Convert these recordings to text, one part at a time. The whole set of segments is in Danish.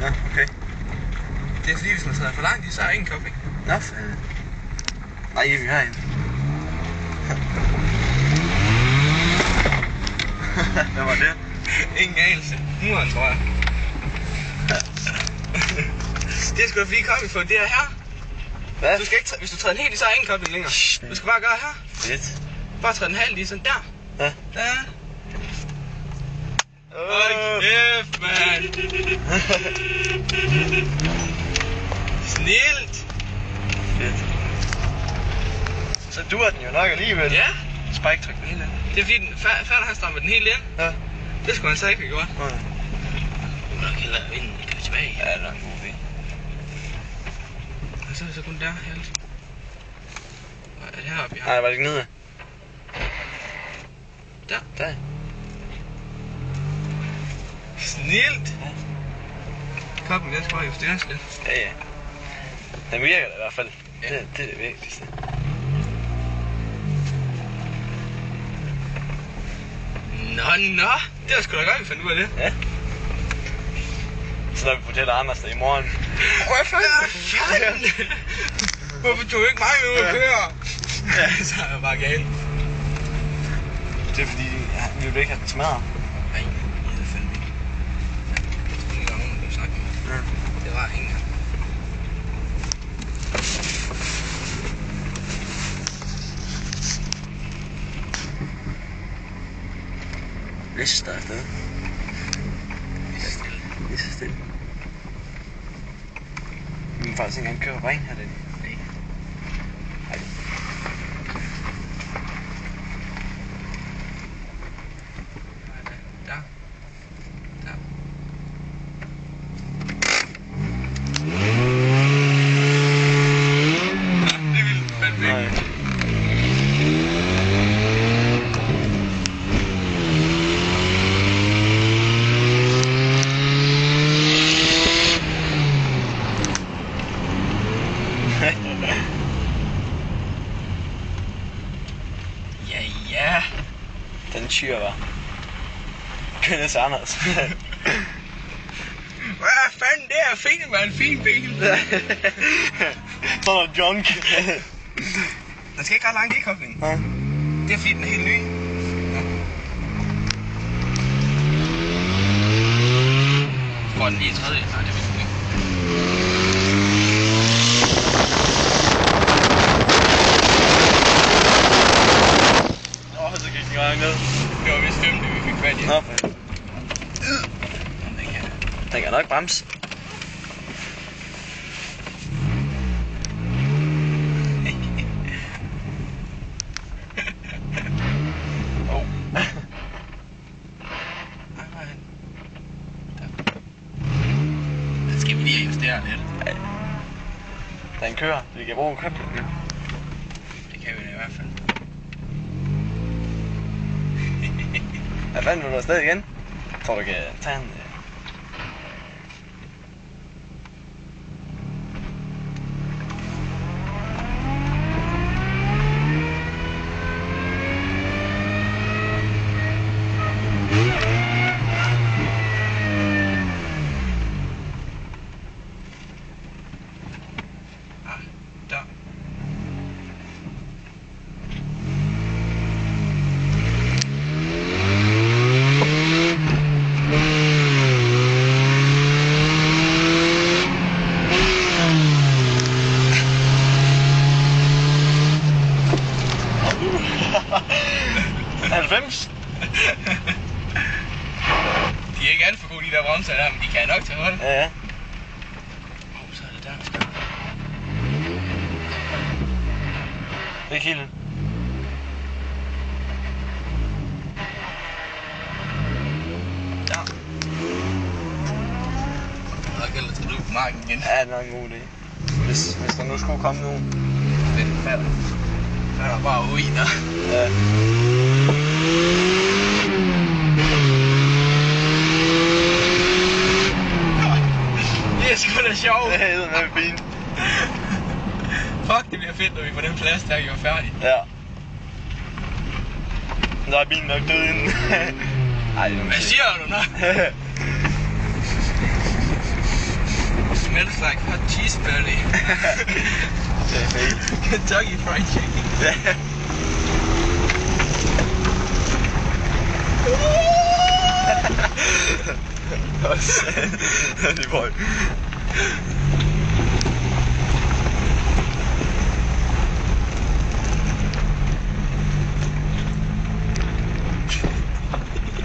Nå, okay. Det er fordi, hvis man træder for langt i, så er der ingen kobling. Nå, fanden. Nej, vi har en. Hvad var det? Ingen anelse. Muren, tror jeg. Det er sgu da fordi kobling for det her. Hvad? Du skal ikke hvis du træder den helt i, så er ingen kobling længere. Du skal bare gøre her. Fedt. Bare træde den halvt i, sådan der. Ja. Ja. Hold kæft, mand. Snilt. Fedt. Så duer den jo nok alligevel. Ja. Du skal bare ikke trykke den hele ind. Det er fordi, fatter han strammer den helt ind. Ja. Det skulle han så ikke have gjort. Nej. Du må nok hellere vinde, kan vi tilbage. Ja, det er en god idé. Og så er det så kun der, helt. Og er det heroppe, Nej, var det ikke nede? Der. Der. Snilt. Ja. Koppen, den skal bare justeres lidt. Ja, ja. Den virker da i hvert fald. Ja. Det er det vigtigste. Nå. Det var sgu da godt, vi fandt ud af det. Ja. Så når vi fortæller Anders det i morgen. Hvad fanden? Hvorfor tog du ikke mig ud og køre? Ja, så er jeg bare gal. Det er fordi, vi vil ikke have den smadret. Nej, det er fandme ikke. Jeg tror ikke, der var nogen, der snakke med. Ja. Det var ingen her. Liste afsted. Lige så stille. Vi må faktisk ikke engang køre på vejen her, det. Nej. Ej. Der. Det ville fandme ikke. Nej. Ja. Den tyr var. Kønnes Anders. Hvad fanden, det er fint, man. Fin bil. Sådan noget junk. Der skal ikke ret langt i koblingen. Ja. Det er fordi, den er helt ny. Ja. Får den lige i tredje? Nej, det vil den ikke. Så gik den gang ned. Det var vist dømt, vi fik fat i. Nå, for den kan nok bremse. Oh. Den skal vi lige justere lidt. Ja. Den kører. Vi kan bruge købt. Det kan vi da i hvert fald. Hvad fanden vil du afsted igen? Tror du kan tage en... Der. De er ikke alt for gode, de der bremser der, men de kan nok tage hold. Ja, ja. Så er det der. Det er ikke helt. Der. Og gælder til du på marken igen. Ja, det er nok en god idé. Hvis der nu skulle komme nogen. Den falder. Så er der bare ruiner. Ja. Det er sgu da sjovt. Det hedder med fint. Fuck, det bliver fedt, når vi får den plads, der gjort færdig. Ja. Så er bilen nok død inden. Ej, det er Hvad siger du nu? smells like hot cheese belly. Det er fedt. Kentucky Fried Chicken. Ja. Åh, satan. Det er boy.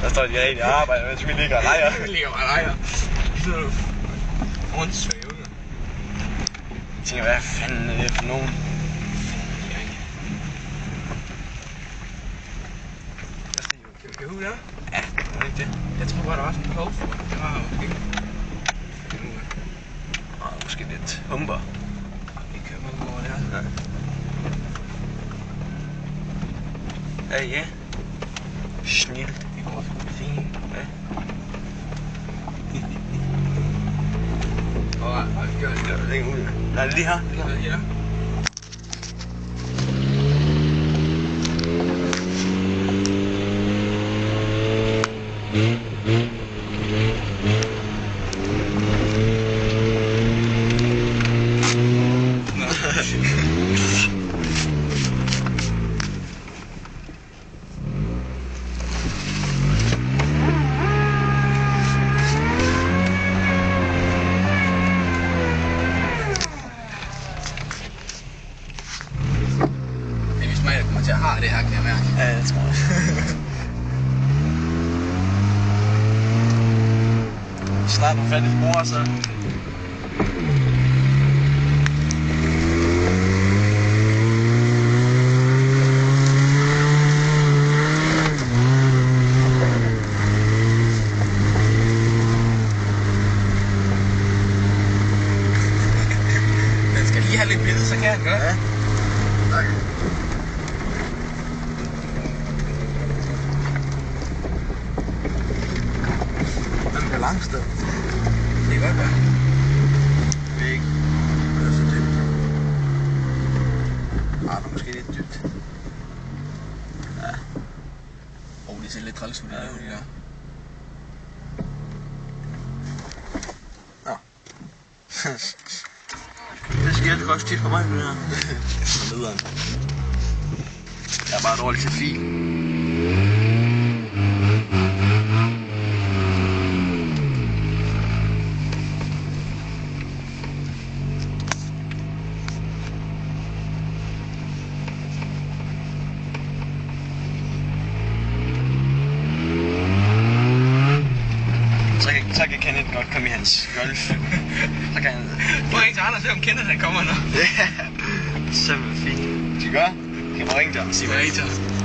Der står de rigtig arbejde, mens vi ligger og leger. Vi ligger bare og leger. Sådan noget åndssvage unger. Jeg tænker, hvad fanden er det for nogen? Kan vi køre ud der? Ja, er det ikke det? Jeg tror bare, der var sådan en behov for det. Det var jo ikke. Måske lidt humper. Vi kører bare over der. Ja. Ja. Snil. Det går fint. Ja. Gør det ikke ud? Nej, lige her. Ja. Jeg kommer til at have det her, kan jeg mærke. Ja, det tror jeg. Snart på fat i mor, så. Den skal lige have lidt billede, så kan han gøre. Ja. Tak. Langsted. Det kan godt være. Det er ikke. Det er så dybt. Der er måske lidt dybt. Ja. Det ser lidt træls ud, det der. Nå. Det sker det også tit for mig, det her. Lederen. Jeg er bare dårlig til fil. Så kan Kenneth godt komme i hans golf. Så kan han... Prøv at ringe til Anders, se om Kenneth han kommer nu. Ja, så er det fint. Skal vi gøre? Kan man ringe til ham? Sig mig til ham.